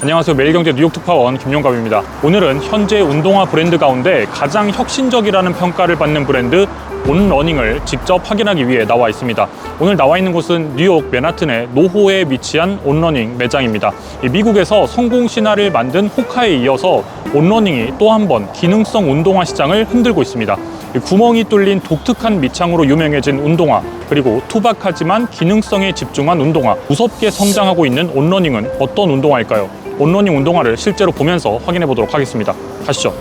안녕하세요. 매일경제 뉴욕 특파원 김용갑입니다. 오늘은 현재 운동화 브랜드 가운데 가장 혁신적이라는 평가를 받는 브랜드 온러닝을 직접 확인하기 위해 나와 있습니다. 오늘 나와 있는 곳은 뉴욕 맨하튼의 노호에 위치한 온러닝 매장입니다. 미국에서 성공 신화를 만든 호카에 이어서 온러닝이 또 한 번 기능성 운동화 시장을 흔들고 있습니다. 구멍이 뚫린 독특한 밑창으로 유명해진 운동화, 그리고 투박하지만 기능성에 집중한 운동화, 무섭게 성장하고 있는 온러닝은 어떤 운동화일까요? 온러닝 운동화를 실제로 보면서 확인해 보도록 하겠습니다. 가시죠.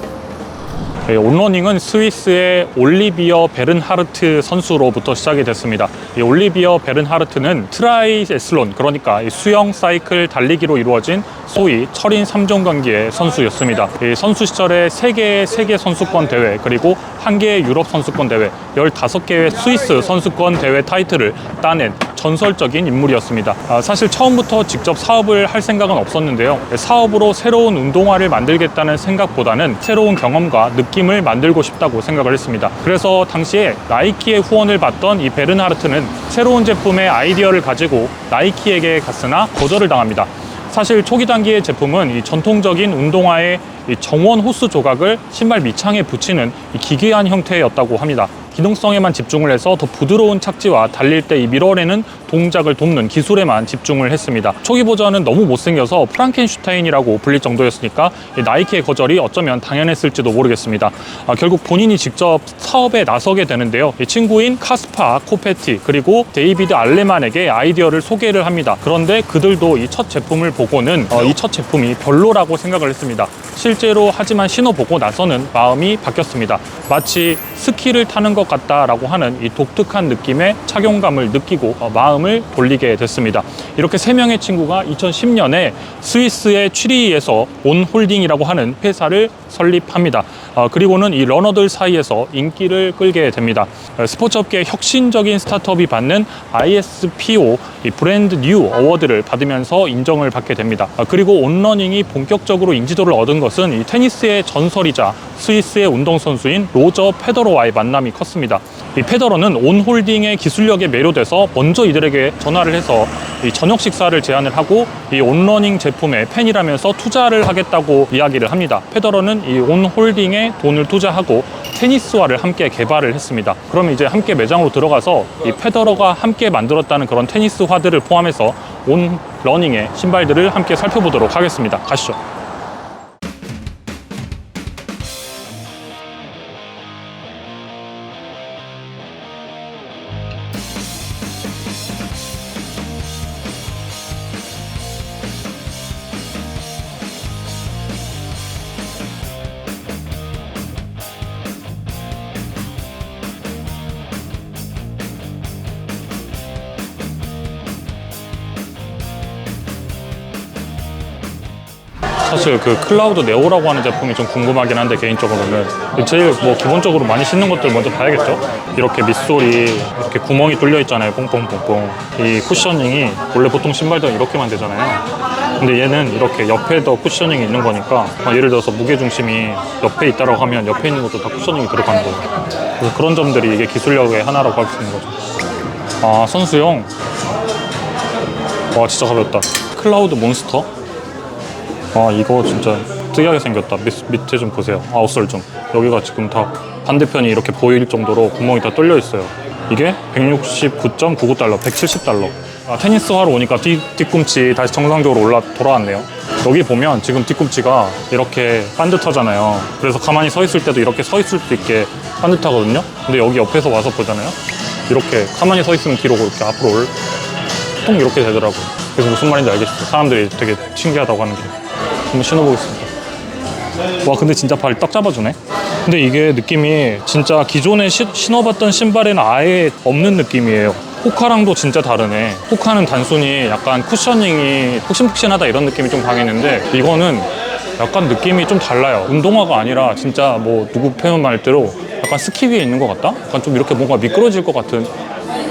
온러닝은 스위스의 올리비어 베른하르트 선수로부터 시작이 됐습니다. 이 올리비어 베른하르트는 트라이애슬론, 그러니까 수영, 사이클, 달리기로 이루어진 소위 철인 3종 경기의 선수였습니다. 이 선수 시절에 3개의 세계 선수권 대회, 그리고 1개의 유럽 선수권 대회, 15개의 스위스 선수권 대회 타이틀을 따낸 전설적인 인물이었습니다. 사실 처음부터 직접 사업을 할 생각은 없었는데요. 사업으로 새로운 운동화를 만들겠다는 생각보다는 새로운 경험과 느낌을 만들고 싶다고 생각을 했습니다. 그래서 당시에 나이키의 후원을 받던 이 베른하르트는 새로운 제품의 아이디어를 가지고 나이키에게 갔으나 거절을 당합니다. 사실 초기 단계의 제품은 이 전통적인 운동화의 이 정원 호스 조각을 신발 밑창에 붙이는 이 기괴한 형태였다고 합니다. 기능성에만 집중을 해서 더 부드러운 착지와 달릴 때 이 밀어내는 동작을 돕는 기술에만 집중을 했습니다. 초기 버전은 너무 못생겨서 프랑켄슈타인이라고 불릴 정도였으니까 나이키의 거절이 어쩌면 당연했을지도 모르겠습니다. 결국 본인이 직접 사업에 나서게 되는데요. 이 친구인 카스파 코페티 그리고 데이비드 알레만에게 아이디어를 소개를 합니다. 그런데 그들도 이 첫 제품을 보고는 이 첫 제품이 별로라고 생각을 했습니다. 실제로 하지만 신어보고 나서는 마음이 바뀌었습니다. 마치 스키를 타는 것 같다라고 하는 이 독특한 느낌의 착용감을 느끼고 마음을 돌리게 됐습니다. 이렇게 3명의 친구가 2010년에 스위스의 취리히에서 온홀딩이라고 하는 회사를 설립합니다. 그리고는 이 러너들 사이에서 인기를 끌게 됩니다. 스포츠업계의 혁신적인 스타트업이 받는 ISPO 이 브랜드 뉴 어워드를 받으면서 인정을 받게 됩니다. 그리고 온러닝이 본격적으로 인지도를 얻은 것은 이 테니스의 전설이자 스위스의 운동선수인 로저 페더러와의 만남이 컸습니다. 이 페더러는 온홀딩의 기술력에 매료돼서 먼저 이들에게 전화를 해서 이 저녁 식사를 제안을 하고 이 온러닝 제품의 팬이라면서 투자를 하겠다고 이야기를 합니다. 페더러는 이 온홀딩에 돈을 투자하고 테니스화를 함께 개발을 했습니다. 그럼 이제 함께 매장으로 들어가서 이 페더러가 함께 만들었다는 그런 테니스화들을 포함해서 온러닝의 신발들을 함께 살펴보도록 하겠습니다. 가시죠. 사실 그 클라우드 네오라고 하는 제품이 좀 궁금하긴 한데, 개인적으로는 제일 기본적으로 많이 신는 것들 먼저 봐야겠죠. 이렇게 밑솔이 이렇게 구멍이 뚫려 있잖아요. 뽕뽕뽕뽕. 이 쿠셔닝이 원래 보통 신발들은 이렇게만 되잖아요. 근데 얘는 이렇게 옆에 더 쿠셔닝이 있는 거니까, 예를 들어서 무게중심이 옆에 있다라고 하면 옆에 있는 것도 다 쿠셔닝이 들어가는 거예요. 그래서 그런 점들이 이게 기술력의 하나라고 할 수 있는 거죠. 선수용. 와, 진짜 가볍다. 클라우드 몬스터. 이거 진짜 특이하게 생겼다. 밑에 좀 보세요. 아웃솔 좀. 여기가 지금 다 반대편이 이렇게 보일 정도로 구멍이 다 뚫려 있어요. 이게 169.99달러, 170달러. 테니스화로 오니까 뒤꿈치 다시 정상적으로 돌아왔네요. 여기 보면 지금 뒤꿈치가 이렇게 반듯하잖아요. 그래서 가만히 서 있을 때도 이렇게 서 있을 수 있게 반듯하거든요. 근데 여기 옆에서 와서 보잖아요. 이렇게 가만히 서 있으면 뒤로 이렇게 앞으로 통 이렇게 되더라고요. 그래서 무슨 말인지 알겠어요. 사람들이 되게 신기하다고 하는 게. 한번 신어보겠습니다. 와, 근데 진짜 발 딱 잡아주네. 근데 이게 느낌이 진짜 기존에 신어봤던 신발에는 아예 없는 느낌이에요. 호카랑도 진짜 다르네. 호카는 단순히 약간 쿠셔닝이 푹신푹신하다 이런 느낌이 좀 강했는데, 이거는 약간 느낌이 좀 달라요. 운동화가 아니라 진짜 누구 표현 말대로 약간 스키 위에 있는 것 같다? 약간 좀 이렇게 뭔가 미끄러질 것 같은.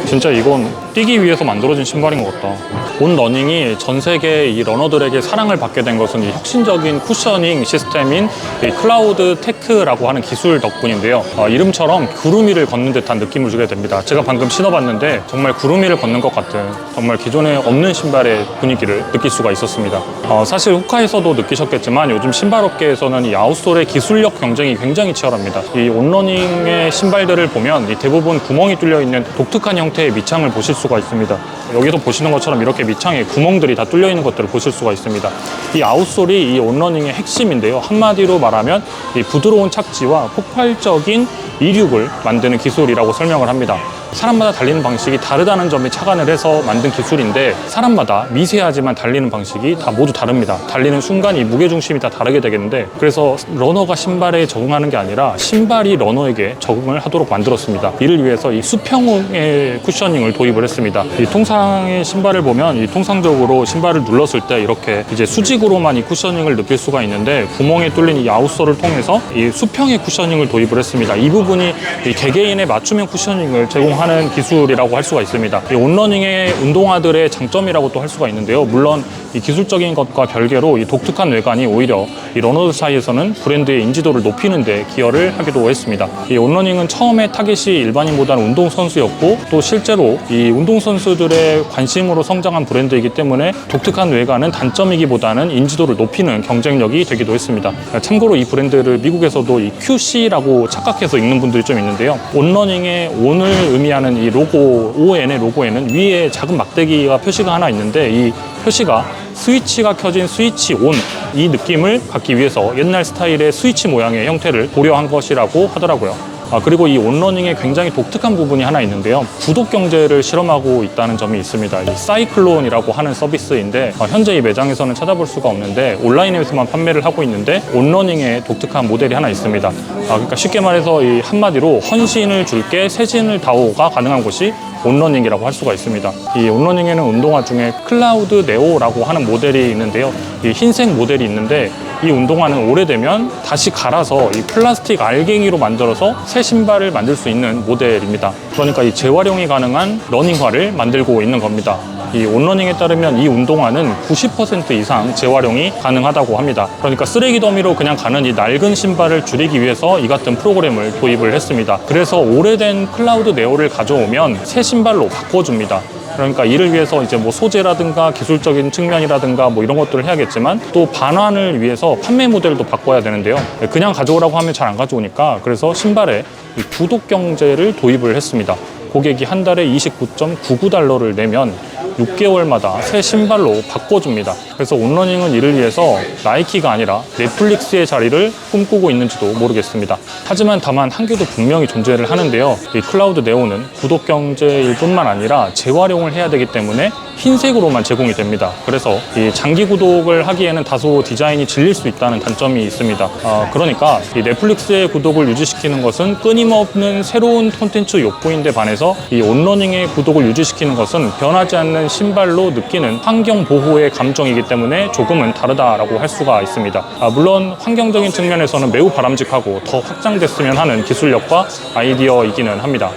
진짜 이건 뛰기 위해서 만들어진 신발인 것 같다. 온 러닝이 전 세계 이 러너들에게 사랑을 받게 된 것은 이 혁신적인 쿠셔닝 시스템인 이 클라우드 테크라고 하는 기술 덕분인데요. 이름처럼 구름 위를 걷는 듯한 느낌을 주게 됩니다. 제가 방금 신어봤는데 정말 구름 위를 걷는 것 같은, 정말 기존에 없는 신발의 분위기를 느낄 수가 있었습니다. 사실 호카에서도 느끼셨겠지만 요즘 신발 업계에서는 이 아웃솔의 기술력 경쟁이 굉장히 치열합니다. 이 온러닝의 신발들을 보면 이 대부분 구멍이 뚫려 있는 독특한 형태의 밑창을 보실 수가 있습니다. 여기서 보시는 것처럼 이렇게 밑창에 구멍들이 다 뚫려 있는 것들을 보실 수가 있습니다. 이 아웃솔이 이 온러닝의 핵심인데요. 한마디로 말하면 이 부드러운 착지와 폭발적인 이륙을 만드는 기술이라고 설명을 합니다. 사람마다 달리는 방식이 다르다는 점에 착안을 해서 만든 기술인데, 사람마다 미세하지만 달리는 방식이 다 모두 다릅니다. 달리는 순간 이 무게중심이 다 다르게 되겠는데, 그래서 러너가 신발에 적응하는 게 아니라 신발이 러너에게 적응을 하도록 만들었습니다. 이를 위해서 이 수평의 쿠셔닝을 도입을 했습니다. 이 통상의 신발을 보면 이 통상적으로 신발을 눌렀을 때 이렇게 이제 수직으로만 이 쿠셔닝을 느낄 수가 있는데, 구멍에 뚫린 이 아웃솔을 통해서 이 수평의 쿠셔닝을 도입을 했습니다. 이 부분이 이 개개인의 맞춤형 쿠셔닝을 제공하는 기술이라고 할 수가 있습니다. 이 온러닝의 운동화들의 장점이라고 또 할 수가 있는데요. 물론 이 기술적인 것과 별개로 이 독특한 외관이 오히려 이 러너들 사이에서는 브랜드의 인지도를 높이는 데 기여를 하기도 했습니다. 이 온러닝은 처음에 타겟이 일반인보다는 운동선수였고, 또 실제로 이 운동선수들의 관심으로 성장한 브랜드이기 때문에 독특한 외관은 단점이기보다는 인지도를 높이는 경쟁력이 되기도 했습니다. 참고로 이 브랜드를 미국에서도 이 QC라고 착각해서 읽는 분들이 좀 있는데요. 온러닝의 온을 의미하는 이 로고, ON의 로고에는 위에 작은 막대기가 표시가 하나 있는데, 이 표시가 스위치가 켜진 스위치 온, 이 느낌을 갖기 위해서 옛날 스타일의 스위치 모양의 형태를 고려한 것이라고 하더라고요. 그리고 이 온러닝에 굉장히 독특한 부분이 하나 있는데요. 구독 경제를 실험하고 있다는 점이 있습니다. 이 사이클론이라고 하는 서비스인데, 현재 이 매장에서는 찾아볼 수가 없는데 온라인에서만 판매를 하고 있는데, 온러닝의 독특한 모델이 하나 있습니다. 그러니까 쉽게 말해서 이 한마디로 헌신을 줄게 세진을 다오가 가능한 곳이 온러닝이라고 할 수가 있습니다. 이 온러닝에는 운동화 중에 클라우드 네오라고 하는 모델이 있는데요. 이 흰색 모델이 있는데, 이 운동화는 오래되면 다시 갈아서 이 플라스틱 알갱이로 만들어서 새 신발을 만들 수 있는 모델입니다. 그러니까 이 재활용이 가능한 러닝화를 만들고 있는 겁니다. 이 온러닝에 따르면 이 운동화는 90% 이상 재활용이 가능하다고 합니다. 그러니까 쓰레기 더미로 그냥 가는 이 낡은 신발을 줄이기 위해서 이 같은 프로그램을 도입을 했습니다. 그래서 오래된 클라우드 네오를 가져오면 새 신발로 바꿔줍니다. 그러니까 이를 위해서 이제 뭐 소재라든가 기술적인 측면이라든가 뭐 이런 것들을 해야겠지만, 또 반환을 위해서 판매 모델도 바꿔야 되는데요. 그냥 가져오라고 하면 잘 안 가져오니까, 그래서 신발에 이 구독 경제를 도입을 했습니다. 고객이 한 달에 29.99달러를 내면 6개월마다 새 신발로 바꿔줍니다. 그래서 온러닝은 이를 위해서 나이키가 아니라 넷플릭스의 자리를 꿈꾸고 있는지도 모르겠습니다. 하지만 다만 한계도 분명히 존재를 하는데요. 이 클라우드 네오는 구독 경제일 뿐만 아니라 재활용을 해야 되기 때문에 흰색으로만 제공이 됩니다. 그래서 이 장기 구독을 하기에는 다소 디자인이 질릴 수 있다는 단점이 있습니다. 그러니까 이 넷플릭스의 구독을 유지시키는 것은 끊임없는 새로운 콘텐츠 욕구인데 반해서 이 온러닝의 구독을 유지시키는 것은 변하지 않는 신발로 느끼는 환경 보호의 감정이기 때문에 조금은 다르다라고 할 수가 있습니다. 물론 환경적인 측면에서는 매우 바람직하고 더 확장됐으면 하는 기술력과 아이디어이기는 합니다.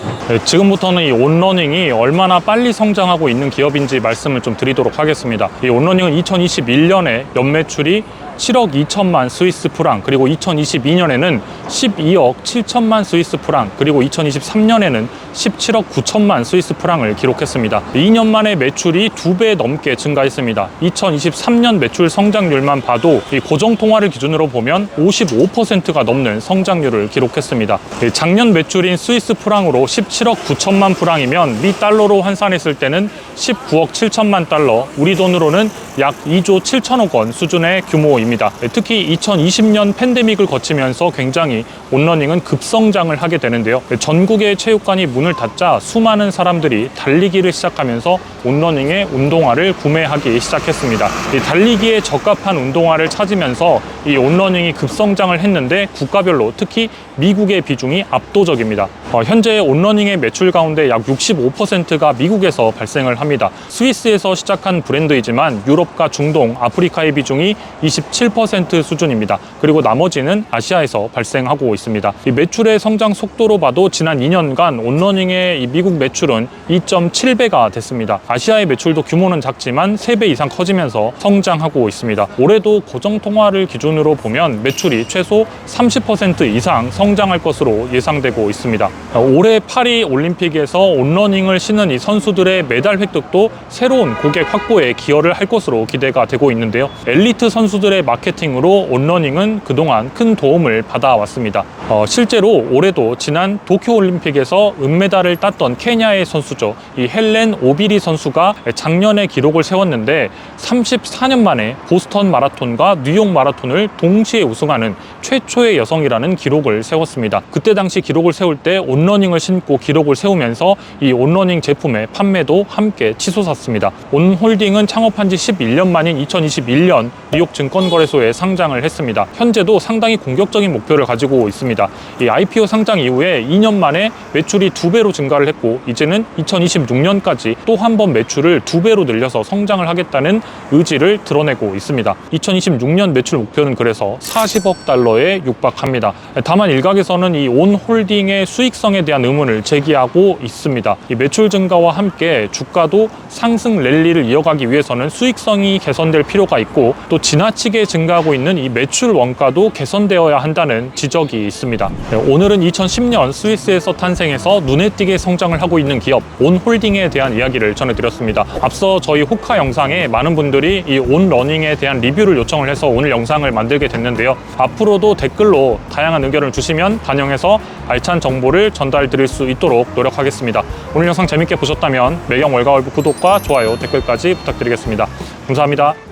지금부터는 이 온러닝이 얼마나 빨리 성장하고 있는 기업인지 말씀을 좀 드리도록 하겠습니다. 이 온러닝은 2021년에 연매출이 7억 2천만 스위스 프랑, 그리고 2022년에는 12억 7천만 스위스 프랑, 그리고 2023년에는 17억 9천만 스위스 프랑을 기록했습니다. 2년 만에 매출이 2배 넘게 증가했습니다. 2023년 매출 성장률만 봐도 이 고정통화를 기준으로 보면 55%가 넘는 성장률을 기록했습니다. 작년 매출인 스위스 프랑으로 17억 9천만 프랑이면 미 달러로 환산했을 때는 19억 7천만 달러, 우리 돈으로는 약 2조 7천억 원 수준의 규모입니다. 특히 2020년 팬데믹을 거치면서 굉장히 온러닝은 급성장을 하게 되는데요. 전국의 체육관이 문을 닫자 수많은 사람들이 달리기를 시작하면서 온러닝의 운동화를 구매하기 시작했습니다. 이 달리기에 적합한 운동화를 찾으면서 이 온러닝이 급성장을 했는데, 국가별로 특히 미국의 비중이 압도적입니다. 현재 온러닝의 매출 가운데 약 65%가 미국에서 발생을 합니다. 스위스에서 시작한 브랜드이지만 유럽과 중동, 아프리카의 비중이 27% 27% 수준입니다. 그리고 나머지는 아시아에서 발생하고 있습니다. 이 매출의 성장 속도로 봐도 지난 2년간 온러닝의 이 미국 매출은 2.7배가 됐습니다. 아시아의 매출도 규모는 작지만 3배 이상 커지면서 성장하고 있습니다. 올해도 고정통화를 기준으로 보면 매출이 최소 30% 이상 성장할 것으로 예상되고 있습니다. 올해 파리 올림픽에서 온러닝을 신은 이 선수들의 메달 획득도 새로운 고객 확보에 기여를 할 것으로 기대가 되고 있는데요. 엘리트 선수들의 마케팅으로 온러닝은 그동안 큰 도움을 받아왔습니다. 실제로 올해도 지난 도쿄올림픽에서 은메달을 땄던 케냐의 선수죠. 이 헬렌 오비리 선수가 작년에 기록을 세웠는데 34년 만에 보스턴 마라톤과 뉴욕 마라톤을 동시에 우승하는 최초의 여성이라는 기록을 세웠습니다. 그때 당시 기록을 세울 때 온러닝을 신고 기록을 세우면서 이 온러닝 제품의 판매도 함께 치솟았습니다. 온홀딩은 창업한 지 11년 만인 2021년 뉴욕 증권거래소에 상장을 했습니다. 현재도 상당히 공격적인 목표를 가지고 있습니다. 이 IPO 상장 이후에 2년 만에 매출이 2배로 증가를 했고 이제는 2026년까지 또 한 번 매출을 2배로 늘려서 성장을 하겠다는 의지를 드러내고 있습니다. 2026년 매출 목표는 그래서 40억 달러에 육박합니다. 다만 일각에서는 이 온홀딩의 수익성에 대한 의문을 제기하고 있습니다. 이 매출 증가와 함께 주가도 상승 랠리를 이어가기 위해서는 수익성이 개선될 필요가 있고 또 지나치게 증가하고 있는 이 매출 원가도 개선되어야 한다는 지적이 있습니다. 오늘은 2010년 스위스에서 탄생해서 눈에 띄게 성장을 하고 있는 기업 온홀딩에 대한 이야기를 전해드렸습니다. 앞서 저희 호카 영상에 많은 분들이 이 온러닝에 대한 리뷰를 요청을 해서 오늘 영상을 만들게 됐는데요. 앞으로도 댓글로 다양한 의견을 주시면 반영해서 알찬 정보를 전달 드릴 수 있도록 노력하겠습니다. 오늘 영상 재밌게 보셨다면 매경 월가월부 구독과 좋아요, 댓글까지 부탁드리겠습니다. 감사합니다.